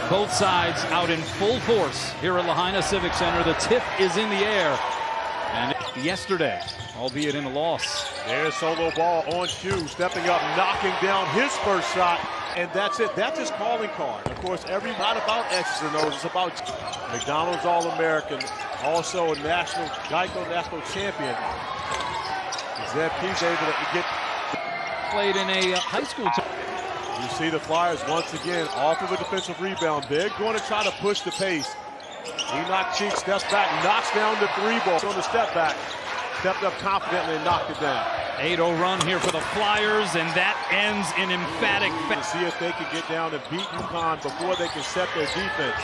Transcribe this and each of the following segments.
Both sides out in full force here at Lahaina Civic Center. The tip is in the air. And yesterday, albeit in a loss. There's solo ball on cue, stepping up, knocking down his first shot. And that's it. That's his calling card. Of course, not about X's and O's. It's about McDonald's All-American, also a Geico National Champion. Zeb Key's able to get played in a high school team. You see the Flyers once again off of a defensive rebound. They're going to try to push the pace. Enoch Cheeks steps back, knocks down the three ball. On the step back, stepped up confidently and knocked it down. 8-0 run here for the Flyers, and that ends in emphatic to see if they can get down and beat UConn before they can set their defense.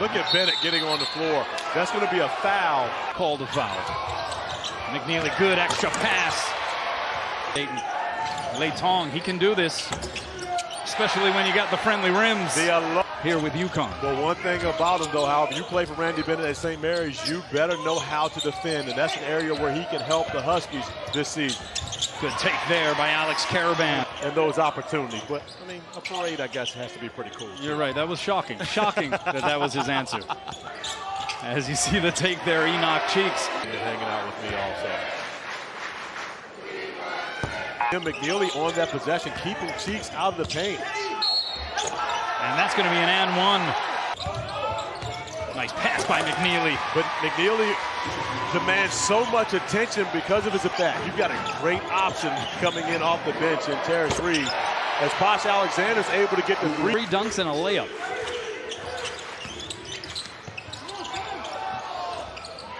Look at Bennett getting on the floor. That's going to be a foul. Called a foul. McNeely, good extra pass. DAYTON, he can do this, especially when you got the friendly rims here with UConn. Well, one thing about him, though, however, you play for Randy Bennett at St. Mary's, you better know how to defend, and that's an area where he can help the Huskies this season. Good take there by Alex Caravan. And those opportunities. But, I mean, a parade, I guess, has to be pretty cool. You're right. That was shocking. Shocking that was his answer. As you see the take there, Enoch Cheeks. You're hanging out with me also. McNeely on that possession, keeping Cheeks out of the paint. And that's going to be an and one. Nice pass by McNeely. But McNeely demands so much attention because of his effect. You've got a great option coming in off the bench in Terrence Reed, as Posh Alexander's able to get the three dunks and a layup.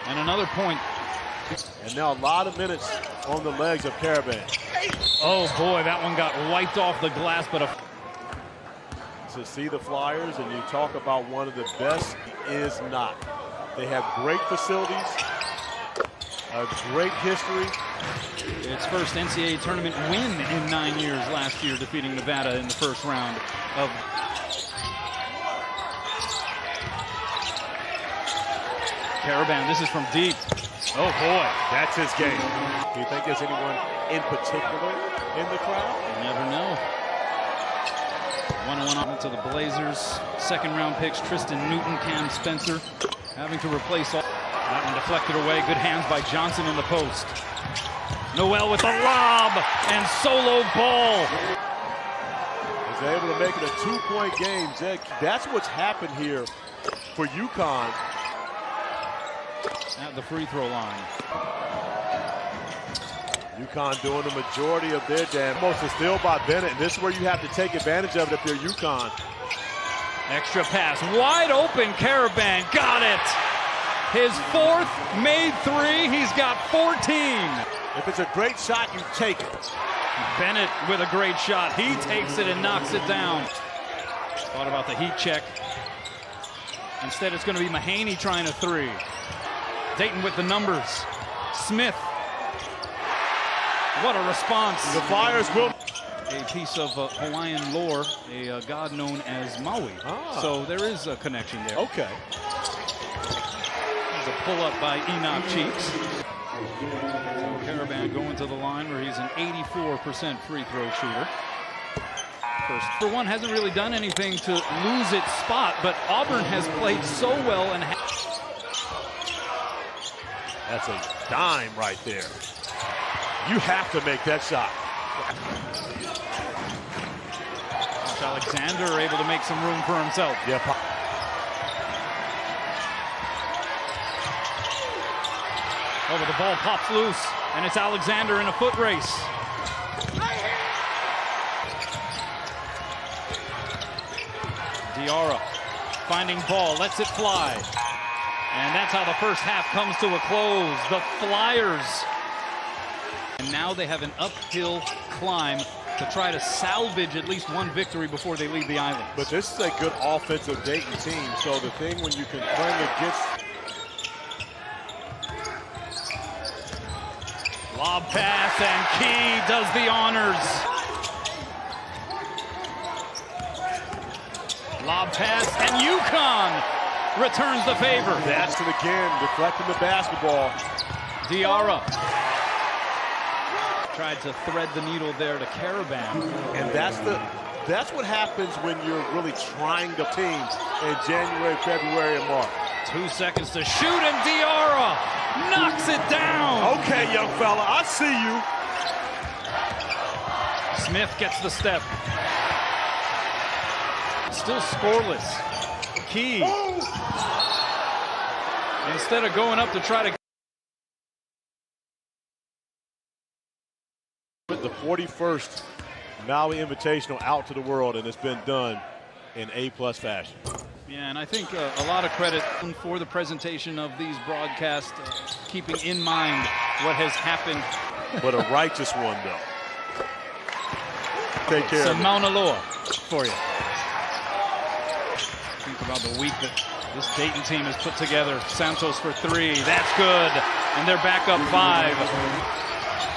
And another point. And now a lot of minutes on the legs of Caravan. Oh boy, that one got wiped off the glass, but to see the Flyers, and you talk about one of the best, is not. They have great facilities, a great history. Its first NCAA tournament win in 9 years last year, defeating Nevada in the first round of. Caravan, this is from deep. Oh boy, that's his game. Do you think there's anyone in particular in the crowd? You never know. 1-1 to the Blazers. Second round picks, Tristan Newton, Cam Spencer, having to replace all. That one deflected away. Good hands by Johnson in the post. Noel with the lob and solo ball. He's able to make it a 2-point game. That's what's happened here for UConn. At the free throw line. UConn doing the majority of their damage. Almost a steal by Bennett, and this is where you have to take advantage of it if you're UConn. Extra pass, wide open, Caravan, got it! His fourth, made three, he's got 14. If it's a great shot, you take it. Bennett with a great shot, he takes it and knocks it down. Thought about the heat check. Instead, it's going to be Mahaney trying a three. Dayton with the numbers. Smith. What a response. The Flyers will. A piece of Hawaiian lore, a god known as Maui. So there is a connection there. Okay. There's a pull-up by Enoch Cheeks. Caravan going to the line where he's an 84% free throw shooter. First for one, hasn't really done anything to lose its spot, but Auburn has played so well and that's a dime right there. You have to make that shot. Alexander able to make some room for himself. Yep. Oh, but the ball pops loose, and it's Alexander in a foot race. Diarra finding ball, lets it fly. And that's how the first half comes to a close. The Flyers. And now they have an uphill climb to try to salvage at least one victory before they leave the island. But this is a good offensive Dayton team. So the thing when you can bring against. Lob pass, and Key does the honors. Lob pass, and UConn returns the favor. That's it again, deflecting the basketball. Diarra tried to thread the needle there to Caravan. And that's the That's what happens when you're really trying the teams in January, February, and March. 2 seconds to shoot, and Diarra knocks it down. Okay, young fella, I see you. Smith gets the step. Still scoreless. Key. Instead of going up to try to With the 41st Maui Invitational out to the world, and it's been done in A-plus fashion. Yeah, and I think a lot of credit for the presentation of these broadcasts, keeping in mind what has happened. But a righteous one, though. Take care of it. Mauna Loa for you. Think about the week that this Dayton team has put together. Santos for 3. That's good. And they're back up 5.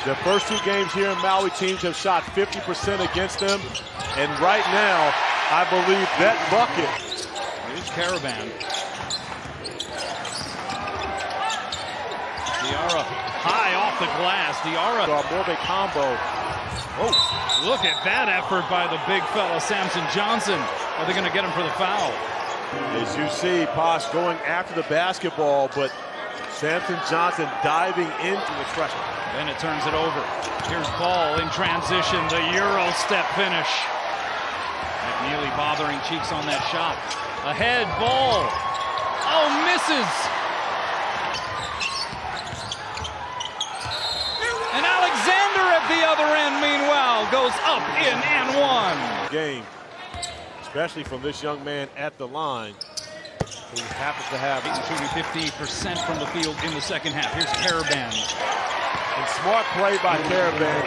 The first 2 games here in Maui, teams have shot 50% against them. And right now, I believe that bucket. Here's Caravan. Diarra high off the glass. Diarra. More of a combo. Oh, look at that effort by the big fella, Samson Johnson. Are they going to get him for the foul? As you see, Posh going after the basketball, but Samson Johnson diving into the freshman. Then it turns it over. Here's Ball in transition, the Euro step finish. McNeely bothering Cheeks on that shot. Ahead, Ball. Oh, misses. And Alexander at the other end, meanwhile, goes up, in, and one. Game, especially from this young man at the line, who happens to have shooting 50% from the field in the second half. Here's Caravan. And smart play by Caravan.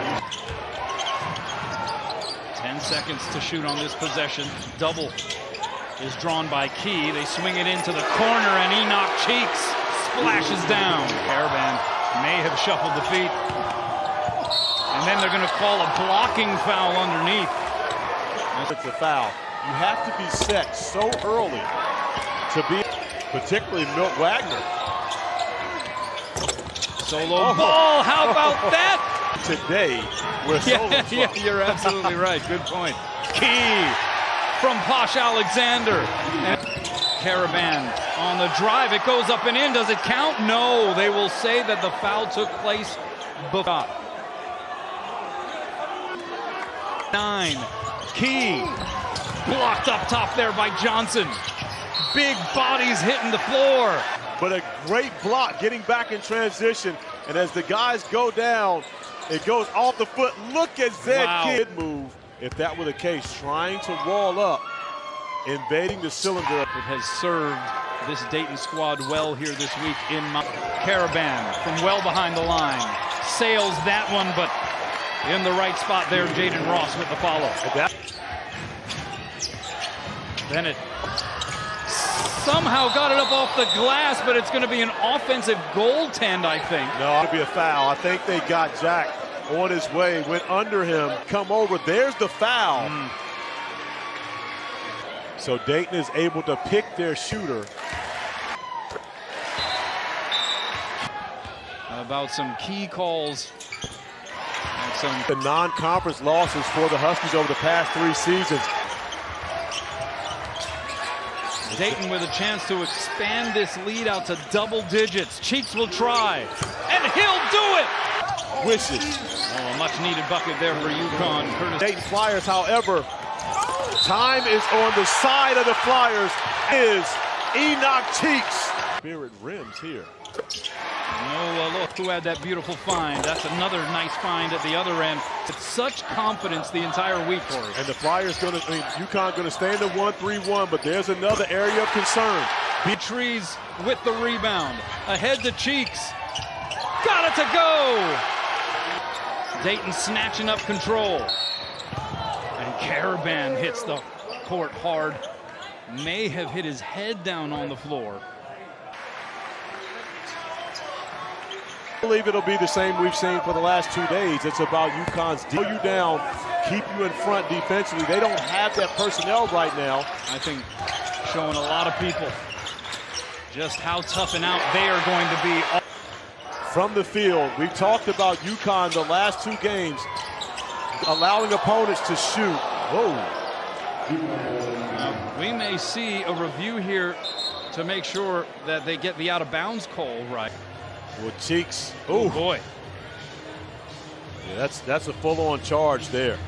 10 seconds to shoot on this possession. Double is drawn by Key. They swing it into the corner, and Enoch Cheeks splashes down. Caravan may have shuffled the feet. And then they're going to call a blocking foul underneath. It's a foul. You have to be set so early to be, particularly Milt Wagner. Solo ball, how about that? Today, we're yeah, you're absolutely right. Good point. Key from Posh Alexander. And Caravan on the drive. It goes up and in. Does it count? No. They will say that the foul took place before. 9. Key blocked up top there by Johnson. Big bodies hitting the floor. But a great block getting back in transition. And as the guys go down, it goes off the foot. Look at Zed Kidd move. If that were the case, trying to wall up, invading the cylinder. It has served this Dayton squad well here this week in Caravan from well behind the line. Sails that one, but in the right spot there, Jaden Ross with the follow. Bennett somehow got it up off the glass, but it's going to be an offensive goaltend, I think. No, it'll be a foul. I think they got Jack on his way, went under him, come over. There's the foul. So Dayton is able to pick their shooter. About some key calls. And the non-conference losses for the Huskies over the past 3 seasons. Dayton with a chance to expand this lead out to double digits. Cheeks will try, and he'll do it! Wishes. Oh, a much-needed bucket there for UConn. Dayton Flyers, however, time is on the side of the Flyers. Is Enoch Cheeks. Spirit rims here. No, look who had that beautiful find. That's another nice find at the other end. It's such confidence the entire week for us. And the Flyers UConn going to stay in the 1-3-1, but there's another area of concern. Beatriz with the rebound. Ahead to Cheeks. Got it to go! Dayton snatching up control. And Caravan hits the court hard. May have hit his head down on the floor. I believe it'll be the same we've seen for the last 2 days. It's about UConn's slow you down, keep you in front defensively. They don't have that personnel right now. I think showing a lot of people just how tough and out they are going to be. From the field, we've talked about UConn the last 2 games, allowing opponents to shoot. Whoa. We may see a review here to make sure that they get the out of bounds call right. With Cheeks. Oh boy. Yeah, that's a full-on charge there.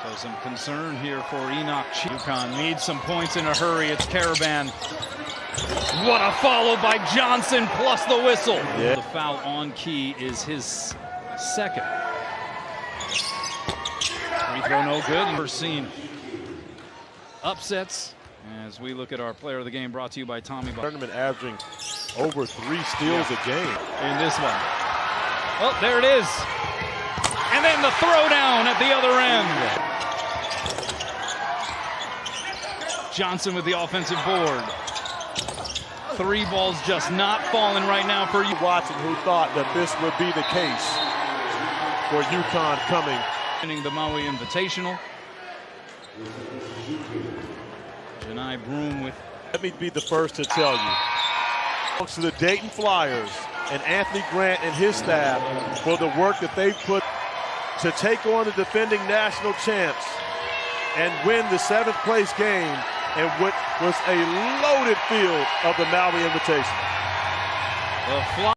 So some concern here for Enoch. UConn needs some points in a hurry. It's Caravan. What a follow by Johnson plus the whistle. Yeah. The foul on Key is his second. Free throw no good. We're seeing upsets as we look at our player of the game, brought to you by Tommy. Tournament averaging over 3 steals a game. In this one. Oh, there it is. And then the throwdown at the other end. Johnson with the offensive board. 3 balls just not falling right now for you. Watson, who thought that this would be the case for UConn coming. Winning the Maui Invitational. Janai Broom with. Let me be the first to tell you. To the Dayton Flyers and Anthony Grant and his staff for the work that they put to take on the defending national champs and win the 7th place game in what was a loaded field of the Maui Invitational.